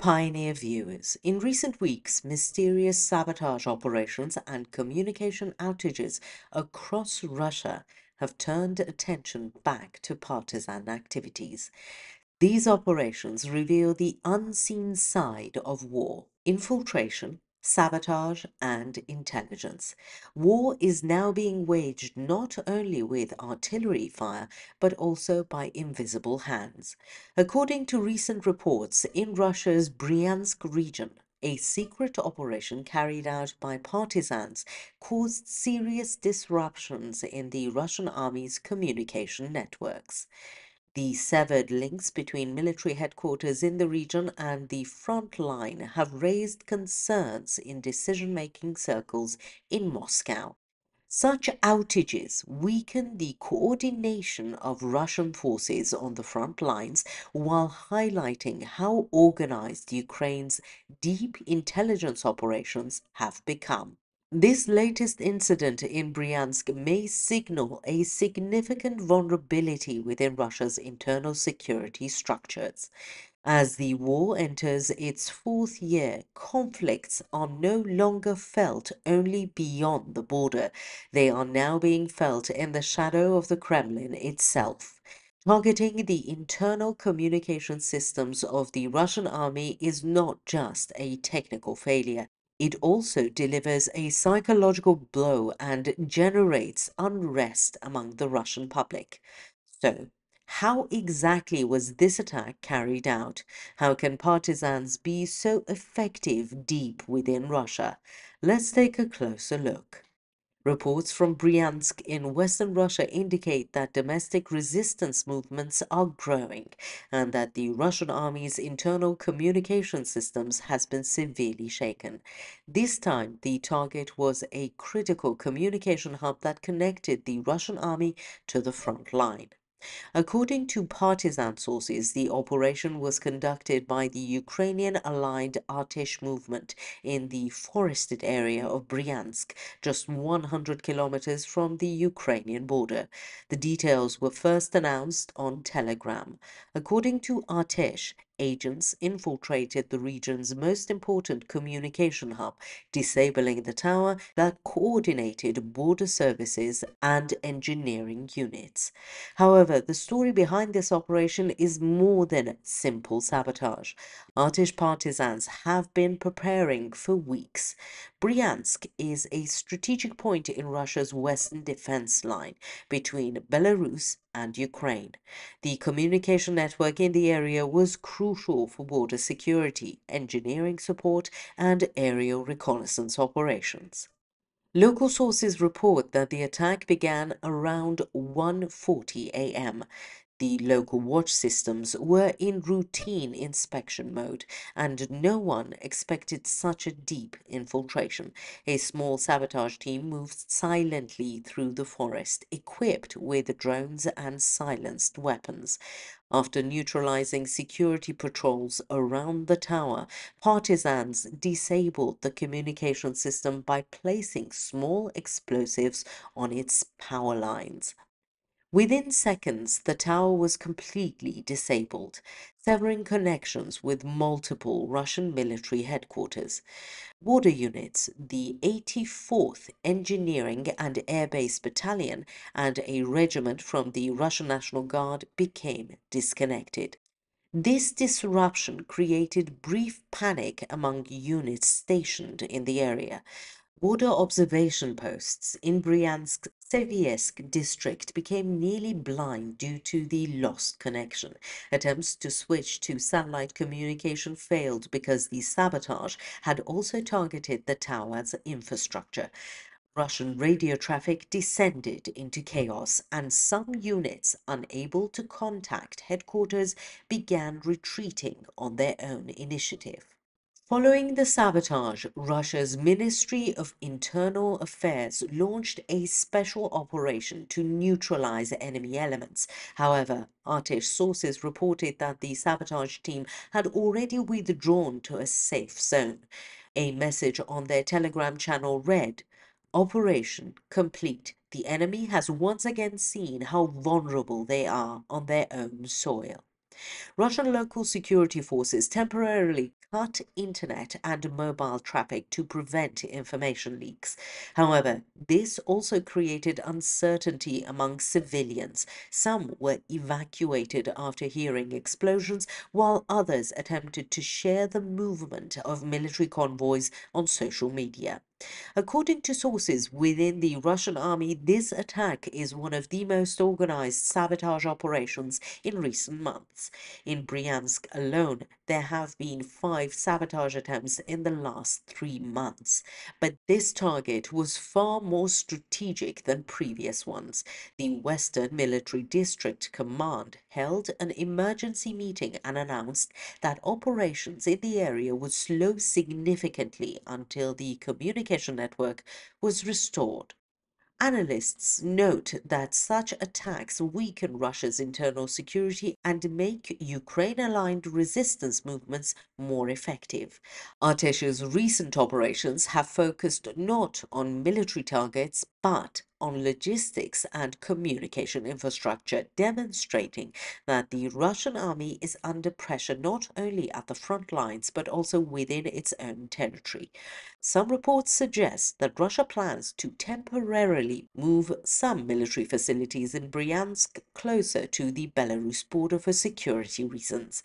Pioneer viewers, in recent weeks, mysterious sabotage operations and communication outages across Russia have turned attention back to partisan activities. These operations reveal the unseen side of war: infiltration, sabotage, and intelligence. War is now being waged not only with artillery fire, but also by invisible hands. According to recent reports, in Russia's Bryansk region, a secret operation carried out by partisans caused serious disruptions in the Russian army's communication networks. The severed links between military headquarters in the region and the front line have raised concerns in decision-making circles in Moscow. Such outages weaken the coordination of Russian forces on the front lines while highlighting how organized Ukraine's deep intelligence operations have become. This latest incident in Bryansk may signal a significant vulnerability within Russia's internal security structures. As the war enters its fourth year, conflicts are no longer felt only beyond the border. They are now being felt in the shadow of the Kremlin itself. Targeting the internal communication systems of the Russian army is not just a technical failure. It also delivers a psychological blow and generates unrest among the Russian public. So, how exactly was this attack carried out? How can partisans be so effective deep within Russia? Let's take a closer look. Reports from Bryansk in western Russia indicate that domestic resistance movements are growing and that the Russian army's internal communication systems has been severely shaken. This time, the target was a critical communication hub that connected the Russian army to the front line. According to partisan sources, the operation was conducted by the Ukrainian-aligned Artesh movement in the forested area of Bryansk, just 100 kilometers from the Ukrainian border. The details were first announced on Telegram. According to Artesh, agents infiltrated the region's most important communication hub, disabling the tower that coordinated border services and engineering units. However, the story behind this operation is more than simple sabotage. Artish partisans have been preparing for weeks. Bryansk is a strategic point in Russia's western defense line between Belarus and Ukraine. The communication network in the area was crucial for border security, engineering support, and aerial reconnaissance operations. Local sources report that the attack began around 1:40 a.m. The local watch systems were in routine inspection mode, and no one expected such a deep infiltration. A small sabotage team moved silently through the forest, equipped with drones and silenced weapons. After neutralizing security patrols around the tower, partisans disabled the communication system by placing small explosives on its power lines. Within seconds, the tower was completely disabled, severing connections with multiple Russian military headquarters. Border units, the 84th Engineering and Air Base Battalion, and a regiment from the Russian National Guard became disconnected. This disruption created brief panic among units stationed in the area. Border observation posts in Bryansk's Seviesk district became nearly blind due to the lost connection. Attempts to switch to satellite communication failed because the sabotage had also targeted the tower's infrastructure. Russian radio traffic descended into chaos, and some units, unable to contact headquarters, began retreating on their own initiative. Following the sabotage, Russia's Ministry of Internal Affairs launched a special operation to neutralize enemy elements. However, Artesh sources reported that the sabotage team had already withdrawn to a safe zone. A message on their Telegram channel read, "Operation complete. The enemy has once again seen how vulnerable they are on their own soil." Russian local security forces temporarily cut internet and mobile traffic to prevent information leaks. However, this also created uncertainty among civilians. Some were evacuated after hearing explosions, while others attempted to share the movement of military convoys on social media. According to sources within the Russian army, this attack is one of the most organized sabotage operations in recent months. In Bryansk alone, there have been 5 sabotage attempts in the last 3 months. But this target was far more strategic than previous ones. The Western Military District Command held an emergency meeting and announced that operations in the area would slow significantly until the communication network was restored. Analysts note that such attacks weaken Russia's internal security and make Ukraine-aligned resistance movements more effective. Artesh's recent operations have focused not on military targets but on logistics and communication infrastructure, demonstrating that the Russian army is under pressure not only at the front lines but also within its own territory. Some reports suggest that Russia plans to temporarily move some military facilities in Bryansk closer to the Belarus border for security reasons.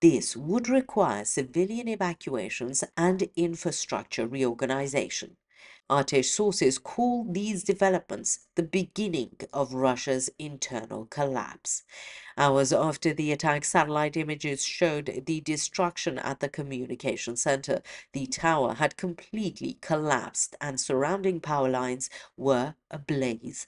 This would require civilian evacuations and infrastructure reorganization. Artesh sources call these developments the beginning of Russia's internal collapse. Hours after the attack, satellite images showed the destruction at the communication center. The tower had completely collapsed and surrounding power lines were ablaze.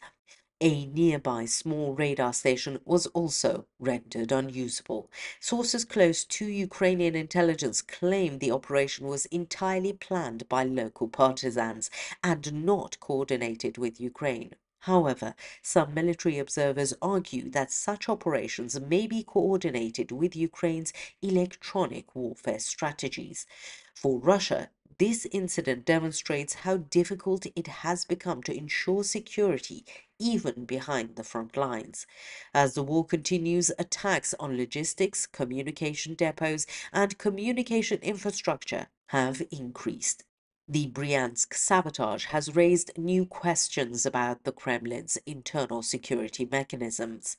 A nearby small radar station was also rendered unusable. Sources close to Ukrainian intelligence claim the operation was entirely planned by local partisans and not coordinated with Ukraine. However, some military observers argue that such operations may be coordinated with Ukraine's electronic warfare strategies. For Russia, this incident demonstrates how difficult it has become to ensure security even behind the front lines. As the war continues, attacks on logistics, communication depots, and communication infrastructure have increased. The Bryansk sabotage has raised new questions about the Kremlin's internal security mechanisms.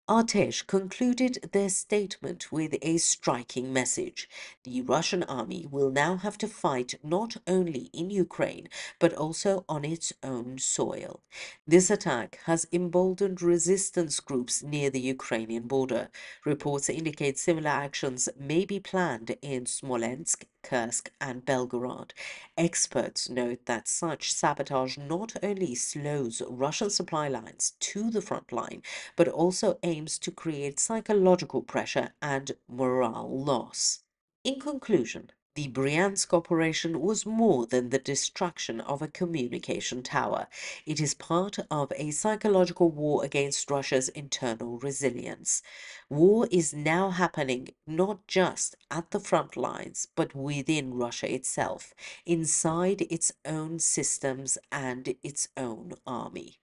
Artesh concluded their statement with a striking message. The Russian army will now have to fight not only in Ukraine, but also on its own soil. This attack has emboldened resistance groups near the Ukrainian border. Reports indicate similar actions may be planned in Smolensk, Kursk, and Belgorod. Experts note that such sabotage not only slows Russian supply lines to the front line, but also aims to create psychological pressure and morale loss. In conclusion, the Bryansk operation was more than the destruction of a communication tower. It is part of a psychological war against Russia's internal resilience. War is now happening not just at the front lines, but within Russia itself, inside its own systems and its own army.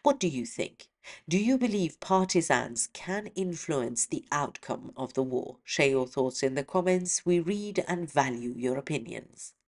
What do you think? Do you believe partisans can influence the outcome of the war? Share your thoughts in the comments. We read and value your opinions.